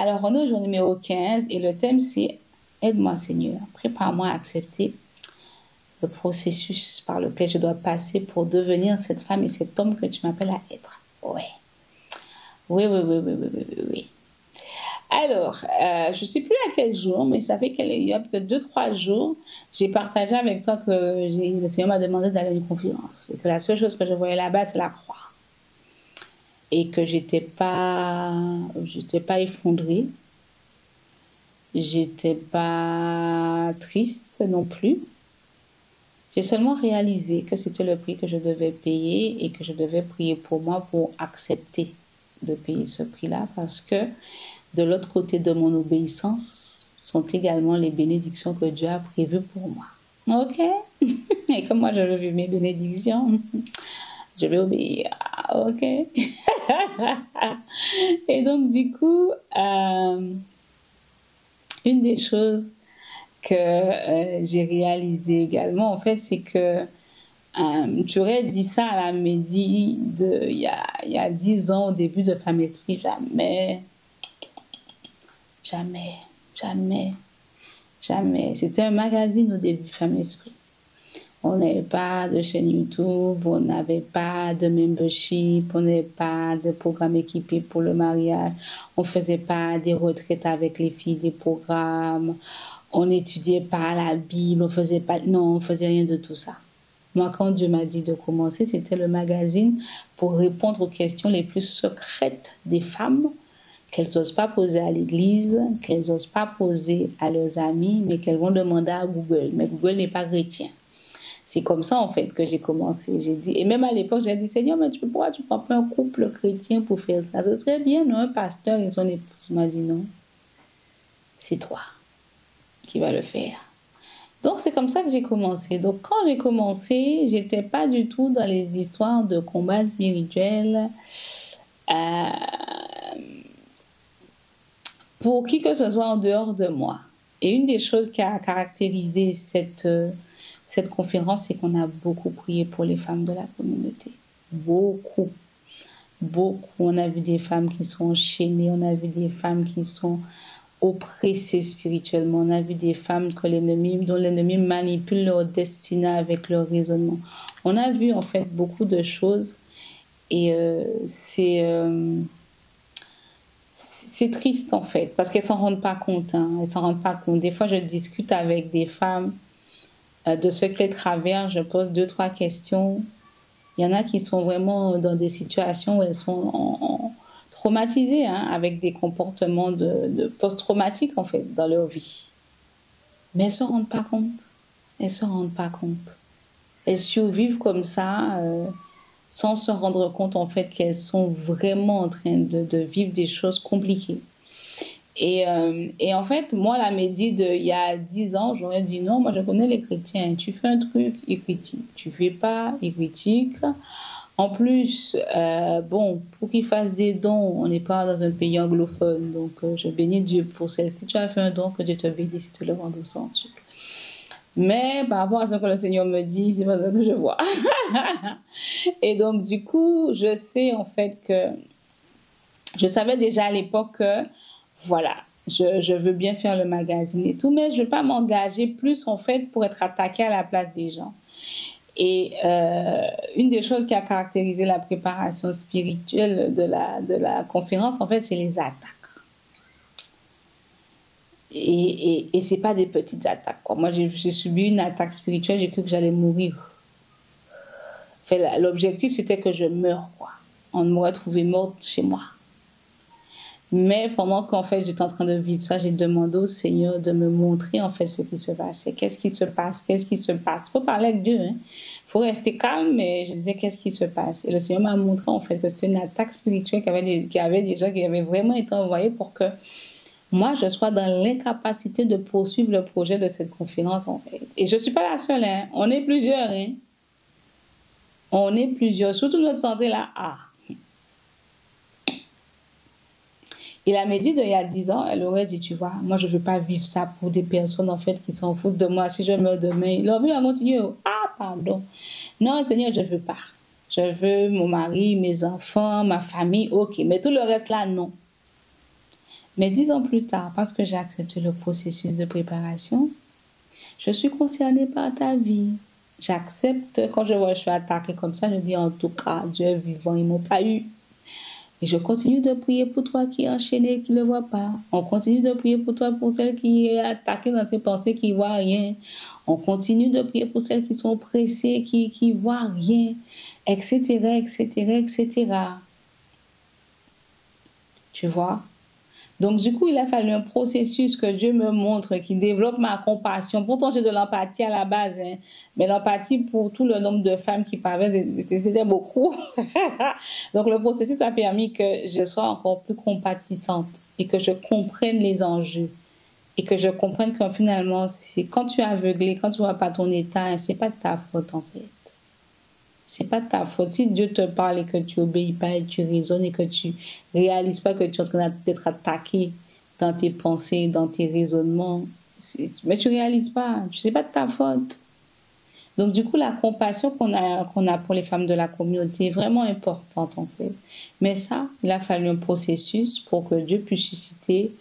Alors, on est au jour numéro 15 et le thème c'est Aide-moi Seigneur, prépare-moi à accepter le processus par lequel je dois passer pour devenir cette femme et cet homme que tu m'appelles à être. Ouais. Oui, oui, oui, oui, oui, oui, oui, oui. Alors, je ne sais plus à quel jour, mais ça fait qu'il y a peut-être 2, 3 jours, j'ai partagé avec toi que le Seigneur m'a demandé d'aller à une conférence. Et que la seule chose que je voyais là-bas, c'est la croix. Et que j'étais pas effondrée, j'étais pas triste non plus. J'ai seulement réalisé que c'était le prix que je devais payer et que je devais prier pour moi pour accepter de payer ce prix-là parce que de l'autre côté de mon obéissance sont également les bénédictions que Dieu a prévues pour moi. Ok? Et comme moi je veux vivre mes bénédictions, je vais obéir. Ok? Et donc du coup, une des choses que j'ai réalisé également, en fait, c'est que tu aurais dit ça à la Mehdi il y a 10 ans, au début de Femme Esprit, jamais, jamais, jamais, jamais. C'était un magazine au début, Femme Esprit. On n'avait pas de chaîne YouTube, on n'avait pas de membership, on n'avait pas de programme équipé pour le mariage, on ne faisait pas des retraites avec les filles des programmes, on n'étudiait pas la Bible, on faisait rien de tout ça. Moi, quand Dieu m'a dit de commencer, c'était le magazine pour répondre aux questions les plus secrètes des femmes qu'elles n'osent pas poser à l'église, qu'elles n'osent pas poser à leurs amis, mais qu'elles vont demander à Google. Mais Google n'est pas chrétien. C'est comme ça, en fait, que j'ai commencé. J'ai dit, et même à l'époque, j'ai dit, Seigneur, mais pourquoi tu ne prends pas un couple chrétien pour faire ça? Ce serait bien, non? Un pasteur et son épouse m'a dit non. C'est toi qui vas le faire. Donc, c'est comme ça que j'ai commencé. Donc, quand j'ai commencé, j'étais pas du tout dans les histoires de combat spirituel. Pour qui que ce soit en dehors de moi. Et une des choses qui a caractérisé cette conférence, c'est qu'on a beaucoup prié pour les femmes de la communauté. Beaucoup. Beaucoup. On a vu des femmes qui sont enchaînées, on a vu des femmes qui sont oppressées spirituellement, on a vu des femmes dont l'ennemi manipule leur destinée avec leur raisonnement. On a vu en fait beaucoup de choses et c'est triste en fait, parce qu'elles s'en rendent pas compte. Hein. Elles s'en rendent pas compte. Des fois, je discute avec des femmes de ce qu'elles traversent. Je pose 2, 3 questions. Il y en a qui sont vraiment dans des situations où elles sont traumatisées, hein, avec des comportements de post-traumatiques en fait dans leur vie. Mais elles se rendent pas compte. Elles se rendent pas compte. Elles survivent comme ça. Sans se rendre compte en fait qu'elles sont vraiment en train de vivre des choses compliquées. Et en fait, moi, la Mehdi il y a 10 ans, j'aurais dit non, moi je connais les chrétiens, tu fais un truc, ils critiquent. Tu fais pas, ils critiquent. En plus, bon, pour qu'ils fassent des dons, on n'est pas dans un pays anglophone, donc je bénis Dieu pour celle. Si tu as fait un don, que Dieu te bénisse, si tu le rends au centre. Mais par rapport à ce que le Seigneur me dit, c'est pas ce que je vois. Et donc, du coup, je sais en fait que je savais déjà à l'époque que, voilà, je veux bien faire le magazine et tout, mais je ne veux pas m'engager plus en fait pour être attaquée à la place des gens. Et une des choses qui a caractérisé la préparation spirituelle de la conférence, en fait, c'est les attaques. Et ce n'est pas des petites attaques. Quoi. Moi, j'ai subi une attaque spirituelle, j'ai cru que j'allais mourir. Enfin, l'objectif, c'était que je meure. Quoi. On m'aurait trouvé morte chez moi. Mais pendant qu'en fait, j'étais en train de vivre ça, j'ai demandé au Seigneur de me montrer en fait ce qui se passait. Qu'est-ce qui se passe? Qu'est-ce qui se passe? Il faut parler avec Dieu. Il faut rester calme, mais je disais qu'est-ce qui se passe? Et le Seigneur m'a montré en fait que c'était une attaque spirituelle qui avait des gens qui avaient vraiment été envoyés pour que moi, je sois dans l'incapacité de poursuivre le projet de cette conférence, en fait. Et je ne suis pas la seule, hein. On est plusieurs, hein. On est plusieurs. Surtout notre santé, là. Ah. Et la Mehdi, il y a 10 ans, elle aurait dit, tu vois, moi, je ne veux pas vivre ça pour des personnes, en fait, qui s'en foutent de moi. Si je meurs demain, leur vie va continuer. Ah, pardon. Non, Seigneur, je ne veux pas. Je veux mon mari, mes enfants, ma famille, ok. Mais tout le reste, là, non. Mais 10 ans plus tard, parce que j'ai accepté le processus de préparation, je suis concernée par ta vie. J'accepte, quand je vois que je suis attaquée comme ça, je dis en tout cas, Dieu est vivant, ils ne m'ont pas eu. Et je continue de prier pour toi qui est enchaîné, qui ne le voit pas. On continue de prier pour toi, pour celle qui est attaquée dans tes pensées, qui ne voit rien. On continue de prier pour celles qui sont pressées, qui ne voient rien, etc., etc., etc. Tu vois? Donc, du coup, il a fallu un processus que Dieu me montre, qui développe ma compassion. Pourtant, j'ai de l'empathie à la base, hein. Mais l'empathie pour tout le nombre de femmes qui parlaient, c'était beaucoup. Donc, le processus a permis que je sois encore plus compatissante et que je comprenne les enjeux. Et que je comprenne que finalement, quand tu es aveuglé, quand tu ne vois pas ton état, c'est pas de ta faute en fait. C'est pas de ta faute. Si Dieu te parle et que tu obéis pas et tu raisonnes et que tu réalises pas que tu es en train d'être attaqué dans tes pensées, dans tes raisonnements, mais tu réalises pas. C'est pas de ta faute. Donc du coup, la compassion qu'on a pour les femmes de la communauté est vraiment importante en fait. Mais ça, il a fallu un processus pour que Dieu puisse susciter,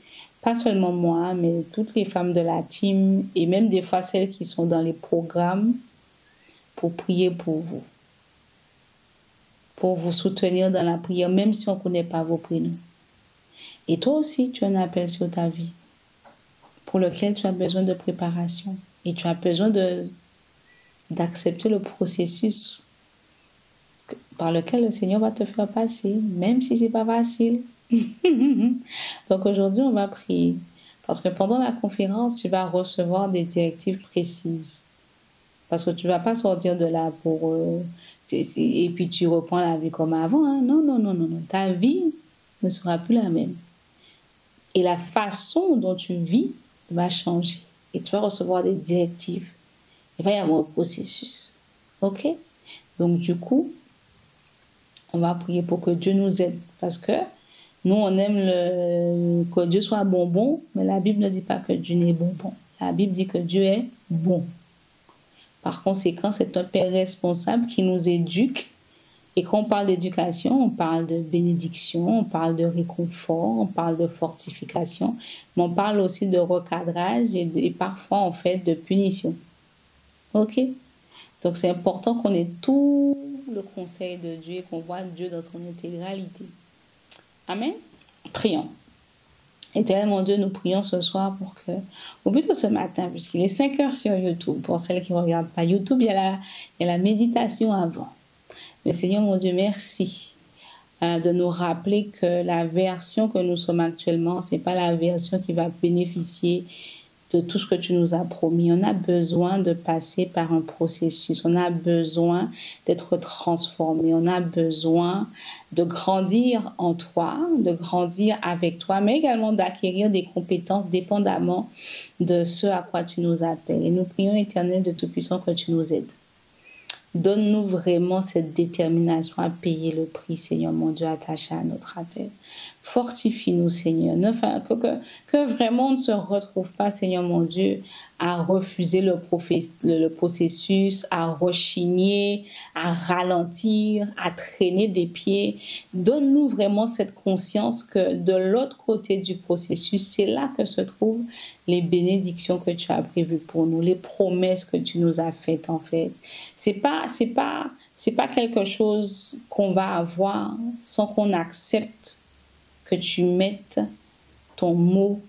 pas seulement moi, mais toutes les femmes de la team et même des fois celles qui sont dans les programmes pour prier pour vous soutenir dans la prière, même si on ne connaît pas vos prénoms. Et toi aussi, tu as un appel sur ta vie pour lequel tu as besoin de préparation et tu as besoin d'accepter le processus par lequel le Seigneur va te faire passer, même si ce n'est pas facile. Donc aujourd'hui, on va prier. Parce que pendant la conférence, tu vas recevoir des directives précises. Parce que tu ne vas pas sortir de là pour... et puis tu reprends la vie comme avant. Hein. Non, non, non, non, non. Ta vie ne sera plus la même. Et la façon dont tu vis va changer. Et tu vas recevoir des directives. Il va y avoir un processus. OK? Donc du coup, on va prier pour que Dieu nous aide. Parce que nous, on aime que Dieu soit bonbon, mais la Bible ne dit pas que Dieu n'est bonbon. La Bible dit que Dieu est bon. Par conséquent, c'est un Père responsable qui nous éduque. Et quand on parle d'éducation, on parle de bénédiction, on parle de réconfort, on parle de fortification, mais on parle aussi de recadrage et parfois, en fait, de punition. OK? Donc, c'est important qu'on ait tout le conseil de Dieu et qu'on voit Dieu dans son intégralité. Amen. Prions. Éternel mon Dieu, nous prions ce soir pour que, ou plutôt ce matin, puisqu'il est 5 heures sur YouTube, pour celles qui ne regardent pas YouTube, il y a la méditation avant. Mais Seigneur mon Dieu, merci de nous rappeler que la version que nous sommes actuellement, ce n'est pas la version qui va bénéficier de tout ce que tu nous as promis. On a besoin de passer par un processus. On a besoin d'être transformé. On a besoin de grandir en toi, de grandir avec toi, mais également d'acquérir des compétences dépendamment de ce à quoi tu nous appelles. Et nous prions, Éternel de Tout-Puissant, que tu nous aides. Donne-nous vraiment cette détermination à payer le prix, Seigneur mon Dieu, attaché à notre appel. Fortifie-nous, Seigneur. Que vraiment on ne se retrouve pas, Seigneur mon Dieu, à refuser le processus, à rechigner, à ralentir, à traîner des pieds. Donne-nous vraiment cette conscience que de l'autre côté du processus, c'est là que se trouvent les bénédictions que tu as prévues pour nous, les promesses que tu nous as faites en fait. C'est pas quelque chose qu'on va avoir sans qu'on accepte que tu mettes ton mot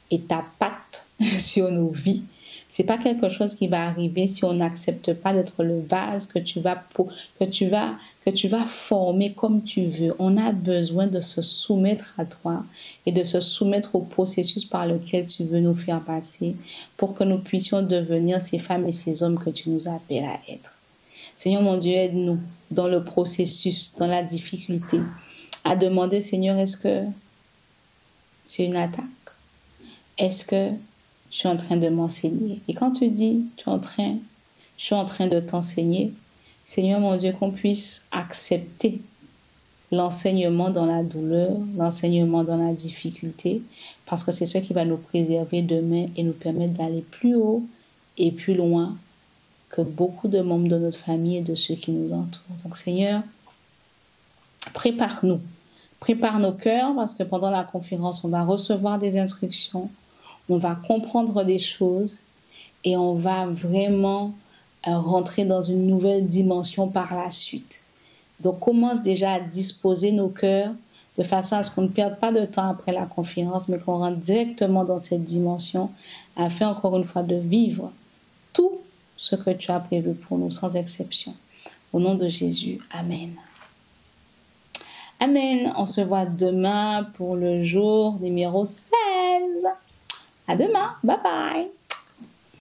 et ta patte sur nos vies. C'est pas quelque chose qui va arriver si on n'accepte pas d'être le vase que tu vas former comme tu veux. On a besoin de se soumettre à toi et de se soumettre au processus par lequel tu veux nous faire passer pour que nous puissions devenir ces femmes et ces hommes que tu nous appelles à être. Seigneur mon Dieu, aide-nous dans le processus, dans la difficulté, à demander, Seigneur, est-ce que c'est une attaque? Est-ce que je suis en train de m'enseigner? Et quand tu dis, je suis en train de t'enseigner, Seigneur mon Dieu, qu'on puisse accepter l'enseignement dans la douleur, l'enseignement dans la difficulté, parce que c'est ce qui va nous préserver demain et nous permettre d'aller plus haut et plus loin que beaucoup de membres de notre famille et de ceux qui nous entourent. Donc Seigneur, prépare-nous Prépare nos cœurs parce que pendant la conférence, on va recevoir des instructions, on va comprendre des choses et on va vraiment rentrer dans une nouvelle dimension par la suite. Donc, commence déjà à disposer nos cœurs de façon à ce qu'on ne perde pas de temps après la conférence, mais qu'on rentre directement dans cette dimension afin, encore une fois, de vivre tout ce que tu as prévu pour nous, sans exception. Au nom de Jésus, Amen. Amen. On se voit demain pour le jour numéro 16. À demain. Bye bye.